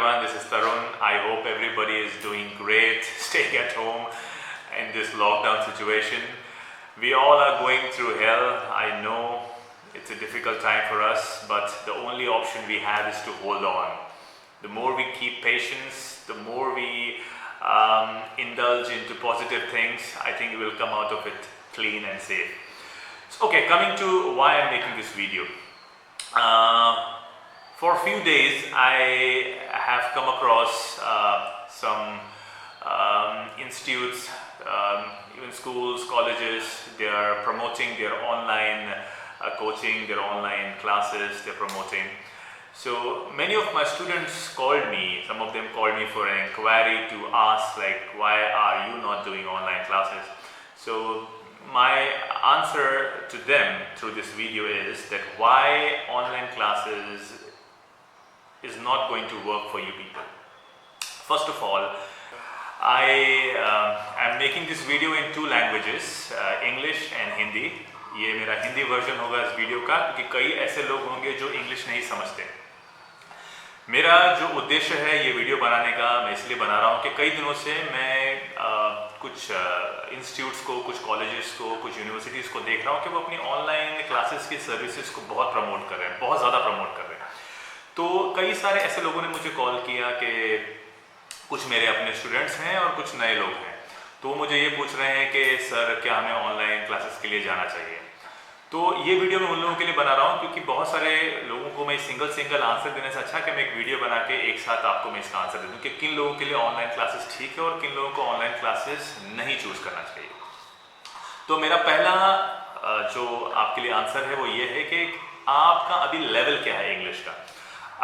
everyone, this is Tarun. I hope everybody is doing great, staying at home in this lockdown situation. We all are going through hell. I know it's a difficult time for us, but the only option we have is to hold on. The more we keep patience, the more we indulge into positive things, I think we will come out of it clean and safe. So, okay, coming to why I'm making this video. For a few days, I have come across some institutes, even schools, colleges. They are promoting their online coaching, their online classes. They're promoting. So many of my students called me. Some of them called me for an inquiry to ask, like, why are you not doing online classes? So my answer to them through this video is that why online classes is not going to work for you people. First of all, I am making this video in two languages, English and Hindi. ये मेरा Hindi version होगा इस video का, क्योंकि कई ऐसे लोग होंगे जो इंग्लिश नहीं समझते। मेरा जो उद्देश्य है ये वीडियो बनाने का, मैं इसलिए बना रहा हूँ कि कई दिनों से मैं कुछ इंस्टीट्यूट्स को, कुछ कॉलेजेस को, कुछ यूनिवर्सिटीज़ को देख रहा हूँ कि वो अपनी ऑनलाइन क्लासेस की सर्विसेज को बहुत प्रमोट कर रहे हैं, बहुत ज़्यादा प्रमोट कर रहे हैं। तो कई सारे ऐसे लोगों ने मुझे कॉल किया कि कुछ मेरे अपने स्टूडेंट्स हैं और कुछ नए लोग हैं, तो वो मुझे ये पूछ रहे हैं कि सर क्या हमें ऑनलाइन क्लासेस के लिए जाना चाहिए। तो ये वीडियो मैं उन लोगों के लिए बना रहा हूँ क्योंकि बहुत सारे लोगों को मैं सिंगल आंसर देने से अच्छा कि मैं एक वीडियो बना के एक साथ आपको मैं इसका आंसर दे दूँ कि किन लोगों के लिए ऑनलाइन क्लासेस ठीक है और किन लोगों को ऑनलाइन क्लासेस नहीं चूज़ करना चाहिए। तो मेरा पहला जो आपके लिए आंसर है वो ये है कि आपका अभी लेवल क्या है इंग्लिश का।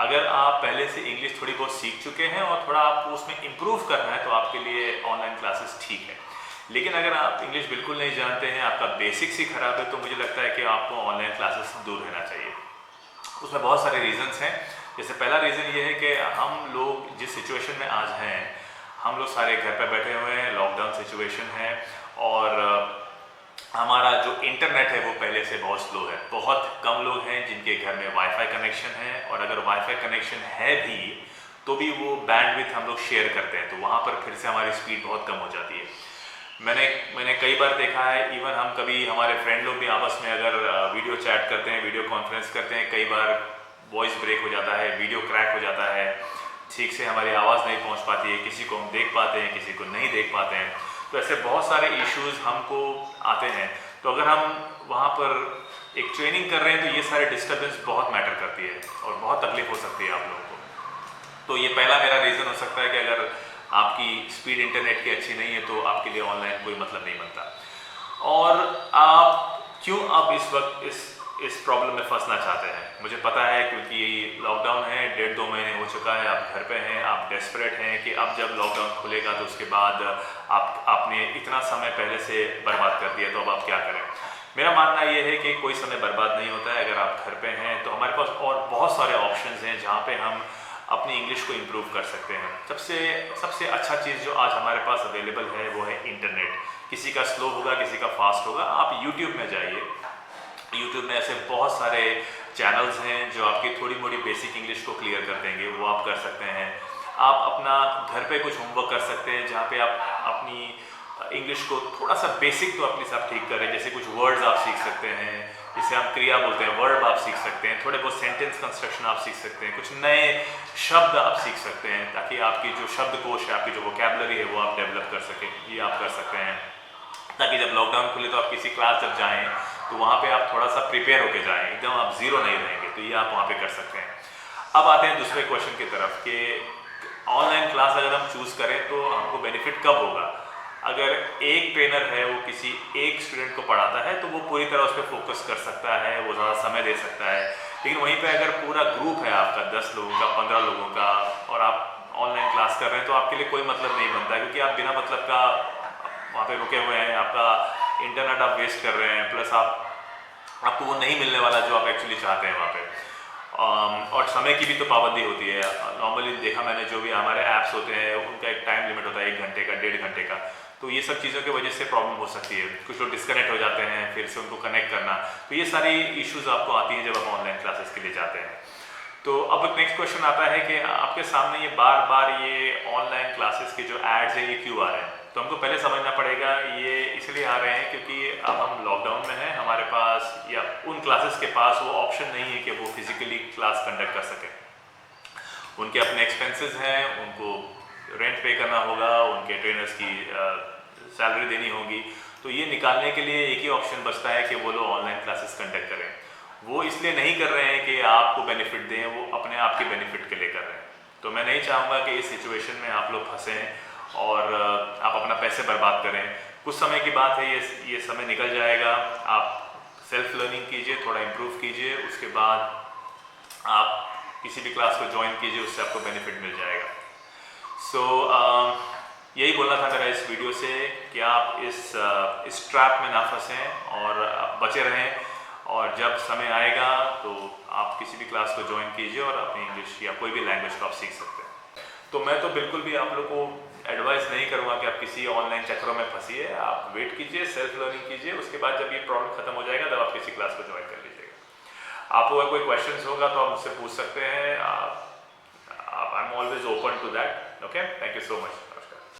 अगर आप पहले से इंग्लिश थोड़ी बहुत सीख चुके हैं और थोड़ा आपको उसमें इम्प्रूव करना है तो आपके लिए ऑनलाइन क्लासेस ठीक है। लेकिन अगर आप इंग्लिश बिल्कुल नहीं जानते हैं, आपका बेसिक्स ही खराब है, तो मुझे लगता है कि आपको ऑनलाइन क्लासेस से दूर रहना चाहिए। उसमें बहुत सारे रीजंस हैं। जैसे पहला रीज़न ये है कि हम लोग जिस सिचुएशन में आज हैं, हम लोग सारे घर पर बैठे हुए हैं, लॉकडाउन सिचुएशन है और हमारा जो इंटरनेट है वो पहले से बहुत स्लो है। बहुत कम लोग हैं जिनके घर में वाईफाई कनेक्शन है, और अगर वाईफाई कनेक्शन है भी तो भी वो बैंडविड्थ हम लोग शेयर करते हैं, तो वहाँ पर फिर से हमारी स्पीड बहुत कम हो जाती है। मैंने कई बार देखा है, इवन हम कभी हमारे फ्रेंड लोग भी आपस में अगर वीडियो चैट करते हैं, वीडियो कॉन्फ्रेंस करते हैं, कई बार वॉइस ब्रेक हो जाता है, वीडियो क्रैक हो जाता है, ठीक से हमारी आवाज़ नहीं पहुँच पाती है, किसी को हम देख पाते हैं, किसी को नहीं देख पाते हैं। तो ऐसे बहुत सारे इश्यूज़ हमको आते हैं। तो अगर हम वहाँ पर एक ट्रेनिंग कर रहे हैं तो ये सारे डिस्टर्बेंस बहुत मैटर करती है और बहुत तकलीफ हो सकती है आप लोगों को। तो ये पहला मेरा रीज़न हो सकता है कि अगर आपकी स्पीड इंटरनेट की अच्छी नहीं है तो आपके लिए ऑनलाइन कोई मतलब नहीं बनता। और आप क्यों अब इस वक्त इस प्रॉब्लम में फंसना चाहते हैं, मुझे पता है, क्योंकि लॉकडाउन है, 1.5-2 महीने हो चुका है, आप घर पे हैं, आप डेस्परेट हैं कि अब जब लॉकडाउन खुलेगा तो उसके बाद आपने इतना समय पहले से बर्बाद कर दिया, तो अब आप क्या करें। मेरा मानना ये है कि कोई समय बर्बाद नहीं होता है। अगर आप घर पे हैं तो हमारे पास और बहुत सारे ऑप्शंस हैं जहाँ पे हम अपनी इंग्लिश को इम्प्रूव कर सकते हैं। सबसे अच्छा चीज़ जो आज हमारे पास अवेलेबल है वो है इंटरनेट। किसी का स्लो होगा, किसी का फास्ट होगा। आप यूट्यूब में जाइए, यूट्यूब में ऐसे बहुत सारे चैनल्स हैं जो आपकी थोड़ी मोड़ी बेसिक इंग्लिश को क्लियर कर देंगे, वो आप कर सकते हैं। आप अपना घर पे कुछ होमवर्क कर सकते हैं जहाँ पे आप अपनी इंग्लिश को थोड़ा सा बेसिक तो अपने साथ ठीक करें। जैसे कुछ वर्ड्स आप सीख सकते हैं, जिसे हम क्रिया बोलते हैं, वर्ब आप सीख सकते हैं, थोड़े बहुत सेंटेंस कंस्ट्रक्शन आप सीख सकते हैं, कुछ नए शब्द आप सीख सकते हैं ताकि आपकी जो शब्दकोश है, आपकी जो वोकैबुलरी है वो आप डेवलप कर सकें। ये आप कर सकते हैं ताकि जब लॉकडाउन खुले तो आप किसी क्लास जब जाएँ तो वहाँ पे आप थोड़ा सा प्रिपेयर होके जाएं, एकदम आप ज़ीरो नहीं रहेंगे। तो ये आप वहाँ पे कर सकते हैं। अब आते हैं दूसरे क्वेश्चन की तरफ कि ऑनलाइन क्लास अगर हम चूज़ करें तो हमको बेनिफिट कब होगा। अगर एक ट्रेनर है वो किसी एक स्टूडेंट को पढ़ाता है तो वो पूरी तरह उस पर फोकस कर सकता है, वो ज़्यादा समय दे सकता है। लेकिन वहीं पर अगर पूरा ग्रुप है आपका 10 लोगों का, 15 लोगों का, और आप ऑनलाइन क्लास कर रहे हैं तो आपके लिए कोई मतलब नहीं बनता, क्योंकि आप बिना मतलब का वहाँ पे रुके हुए हैं, आपका इंटरनेट आप वेस्ट कर रहे हैं, प्लस आपको वो नहीं मिलने वाला जो आप एक्चुअली चाहते हैं वहाँ पे। और समय की भी तो पाबंदी होती है। नॉर्मली देखा मैंने, जो भी हमारे ऐप्स होते हैं उनका एक टाइम लिमिट होता है, 1 घंटे का, 1.5 घंटे का। तो ये सब चीज़ों की वजह से प्रॉब्लम हो सकती है। कुछ लोग डिस्कनेक्ट हो जाते हैं, फिर से उनको कनेक्ट करना, तो ये सारी इश्यूज़ आपको आती हैं जब आप ऑनलाइन क्लासेस के लिए जाते हैं। तो अब नेक्स्ट क्वेश्चन आता है कि आपके सामने ये बार बार ये ऑनलाइन क्लासेस के जो एड्स हैं ये क्यों आ रहे हैं। तो हमको पहले समझना पड़ेगा ये इसलिए आ रहे हैं क्योंकि अब हम लॉकडाउन में हैं, हमारे पास या उन क्लासेस के पास वो ऑप्शन नहीं है कि वो फिजिकली क्लास कंडक्ट कर सकें। उनके अपने एक्सपेंसेस हैं, उनको रेंट पे करना होगा, उनके ट्रेनर्स की सैलरी देनी होगी। तो ये निकालने के लिए एक ही ऑप्शन बचता है कि वो लोग ऑनलाइन क्लासेस कंडक्ट करें। वो इसलिए नहीं कर रहे हैं कि आपको बेनिफिट दें, वो अपने आप के बेनिफिट के लिए कर रहे हैं। तो मैं नहीं चाहूँगा कि इस सिचुएशन में आप लोग फंसें और आप अपना पैसे बर्बाद करें। कुछ समय की बात है, ये समय निकल जाएगा। आप सेल्फ लर्निंग कीजिए, थोड़ा इम्प्रूव कीजिए, उसके बाद आप किसी भी क्लास को ज्वाइन कीजिए, उससे आपको बेनिफिट मिल जाएगा। सो यही बोलना था मेरा इस वीडियो से कि आप इस ट्रैप में ना फंसें और आप बचे रहें, और जब समय आएगा तो आप किसी भी क्लास को ज्वाइन कीजिए और अपनी इंग्लिश या कोई भी लैंग्वेज को आप सीख सकते हैं। तो मैं तो बिल्कुल भी आप लोग को एडवाइस नहीं करूँगा कि आप किसी ऑनलाइन चक्करों में फंसिए। आप वेट कीजिए, सेल्फ लर्निंग कीजिए, उसके बाद जब ये प्रॉब्लम खत्म हो जाएगा तब आप किसी क्लास को ज्वाइन कर लीजिएगा। आपको अगर कोई क्वेश्चंस होगा तो आप मुझसे पूछ सकते हैं। I am always open to that. Okay, thank you so much.